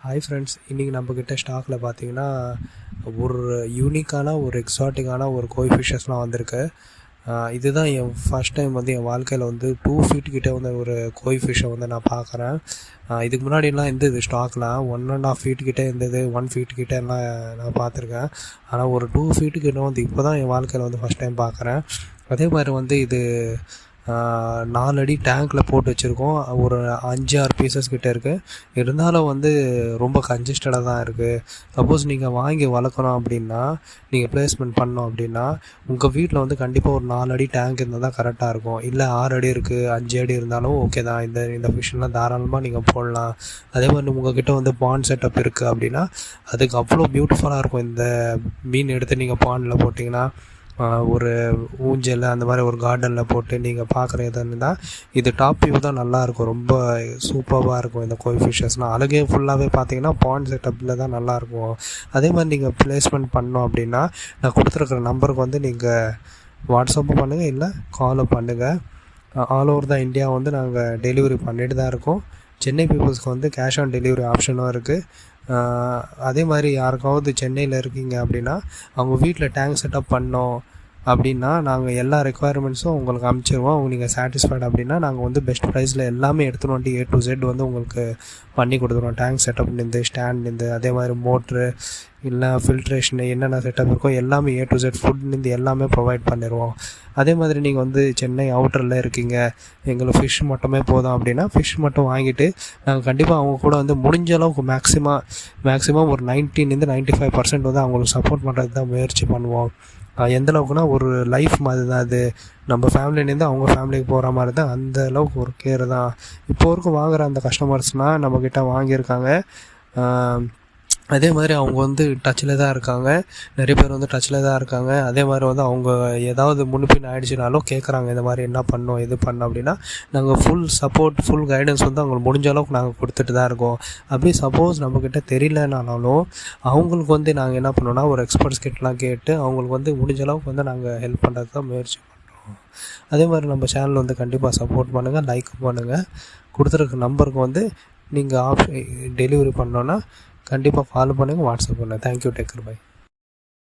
Hi friends, இன்றைக்கி நம்மக்கிட்ட ஸ்டாக்கில் பார்த்தீங்கன்னா ஒரு யூனிக்கான ஒரு எக்ஸாட்டிக்கான ஒரு கோய் ஃபிஷ்ஷஸ்லாம் வந்திருக்கு. இதுதான் என் ஃபஸ்ட் டைம் வந்து என் வாழ்க்கையில் வந்து 2 feet கிட்டே வந்து ஒரு கோய் ஃபிஷ்ஷை வந்து நான் பார்க்குறேன். இதுக்கு முன்னாடிலாம் இருந்தது ஸ்டாக்லாம் 1.5 feet கிட்டே இருந்தது, 1 feet கிட்டே எல்லாம் நான் பார்த்துருக்கேன். ஆனால் ஒரு 2 feet கிட்ட வந்து இப்போ தான் என் வாழ்க்கையில் வந்து ஃபஸ்ட் டைம் பார்க்குறேன். அதே மாதிரி வந்து இது 4 அடி டேங்க்கில் போட்டு வச்சுருக்கோம். ஒரு 5-6 பீசஸ் கிட்டே இருக்குது. இருந்தாலும் வந்து ரொம்ப கன்ஜஸ்டடாக தான் இருக்குது. சப்போஸ் நீங்கள் வாங்கி வளர்க்கணும் அப்படின்னா, நீங்கள் ப்ளேஸ்மெண்ட் பண்ணோம் அப்படின்னா, உங்கள் வீட்டில் வந்து கண்டிப்பாக ஒரு 4 அடி டேங்க் இருந்தால் தான் கரெக்டாக இருக்கும். இல்லை 6 அடி இருக்குது, 5 அடி இருந்தாலும் ஓகே தான். இந்த ஃபிஷ்ஷெலாம் தாராளமாக நீங்கள் போடலாம். அதே மாதிரி உங்கள்கிட்ட வந்து பாண்ட் செட்டப் இருக்குது அப்படின்னா, அதுக்கு அவ்வளோ பியூட்டிஃபுல்லாக இருக்கும். இந்த மீன் எடுத்து நீங்கள் பாண்டில் போட்டிங்கன்னா, ஒரு ஊஞ்சல் அந்த மாதிரி ஒரு கார்டனில் போட்டு நீங்கள் பார்க்குறது இருந்தால் இது டாப் வியூ தான் நல்லாயிருக்கும். ரொம்ப சூப்பராக இருக்கும். இந்த கோய் ஃபிஷ்ஷஸ்னால் அழகே ஃபுல்லாகவே பார்த்தீங்கன்னா பாண்ட் செட்டப்பில் தான் நல்லாயிருக்கும். அதே மாதிரி நீங்கள் ப்ளேஸ்மெண்ட் பண்ணோம் அப்படின்னா, நான் கொடுத்துருக்குற நம்பருக்கு வந்து நீங்கள் வாட்ஸ்அப்பும் பண்ணுங்கள், இல்லை காலும் பண்ணுங்கள். ஆல் ஓவர் தான் இந்தியா வந்து நாங்கள் டெலிவரி பண்ணிட்டு தான் இருக்கோம். சென்னை பீப்புள்ஸ்க்கு வந்து கேஷ் ஆன் டெலிவரி ஆப்ஷனும் இருக்குது. அதே மாதிரி யாருக்காவது சென்னையில் இருக்கீங்க அப்படின்னா, அவங்க வீட்டில் டேங்க் செட்டப் பண்ணோம் அப்படின்னா, நாங்கள் எல்லா ரெக்குவயர்மெண்ட்ஸும் உங்களுக்கு அனுப்பிச்சிருவோம். நீங்கள் சாட்டிஸ்ஃபைட் அப்படின்னா, நாங்கள் வந்து பெஸ்ட் ப்ரைஸில் எல்லாமே எடுத்துகிட்டு வந்து A to Z வந்து உங்களுக்கு பண்ணி கொடுத்துருவோம். டேங்க் செட்டப்லேருந்து ஸ்டாண்ட்லேருந்து, அதே மாதிரி மோட்ரு இல்லை ஃபில்ட்ரேஷனு என்னென்ன செட்டப் இருக்கோ எல்லாமே A to Z ஃபுட்லேருந்து எல்லாமே ப்ரொவைட் பண்ணிடுவோம். அதே மாதிரி நீங்கள் வந்து சென்னை அவுட்டரில் இருக்கீங்க, எங்களுக்கு ஃபிஷ் மட்டுமே போதும் அப்படின்னா, ஃபிஷ் மட்டும் வாங்கிட்டு நாங்கள் கண்டிப்பாக அவங்க கூட வந்து முடிஞ்ச அளவுக்கு மேக்ஸிமம் ஒரு 90-95% வந்து அவங்களுக்கு சப்போர்ட் பண்ணுறது தான் முயற்சி பண்ணுவோம். எந்த அளவுக்குனா ஒரு லைஃப் மாதிரி தான் அது. நம்ம ஃபேமிலிலேருந்து அவங்க ஃபேமிலிக்கு போகிற மாதிரி தான். அந்த அளவுக்கு ஒரு கேர் தான். இப்போ வரைக்கும் வாங்குகிற அந்த கஸ்டமர்ஸ்னால் நம்மக்கிட்ட வாங்கியிருக்காங்க. அதே மாதிரி அவங்க வந்து டச்சில் தான் இருக்காங்க. நிறைய பேர் வந்து டச்சில் தான் இருக்காங்க. அதே மாதிரி வந்து அவங்க ஏதாவது முன்பின் ஆகிடுச்சினாலும் கேட்குறாங்க, இந்த மாதிரி என்ன பண்ணோம் இது பண்ணோம் அப்படின்னா, நாங்கள் ஃபுல் சப்போர்ட் ஃபுல் கைடன்ஸ் வந்து அவங்களுக்கு முடிஞ்ச அளவுக்கு நாங்கள் கொடுத்துட்டு தான் இருக்கோம். அப்படி சப்போஸ் நம்மக்கிட்ட தெரியலனாலும் அவங்களுக்கு வந்து நாங்கள் என்ன பண்ணோன்னா, ஒரு எக்ஸ்பர்ட்ஸ் கிட்டலாம் கேட்டு அவங்களுக்கு வந்து முடிஞ்ச அளவுக்கு வந்து நாங்கள் ஹெல்ப் பண்ணுறது தான் முயற்சி பண்ணுறோம். அதே மாதிரி நம்ம சேனல் வந்து கண்டிப்பாக சப்போர்ட் பண்ணுங்கள், லைக் பண்ணுங்கள். கொடுத்துருக்க நம்பருக்கு வந்து நீங்கள் டெலிவரி பண்ணோன்னா கண்டிப்பாக கால் பண்ணுங்கள், வாட்ஸ்அப் பண்ணுங்கள். Thank you, take care, by.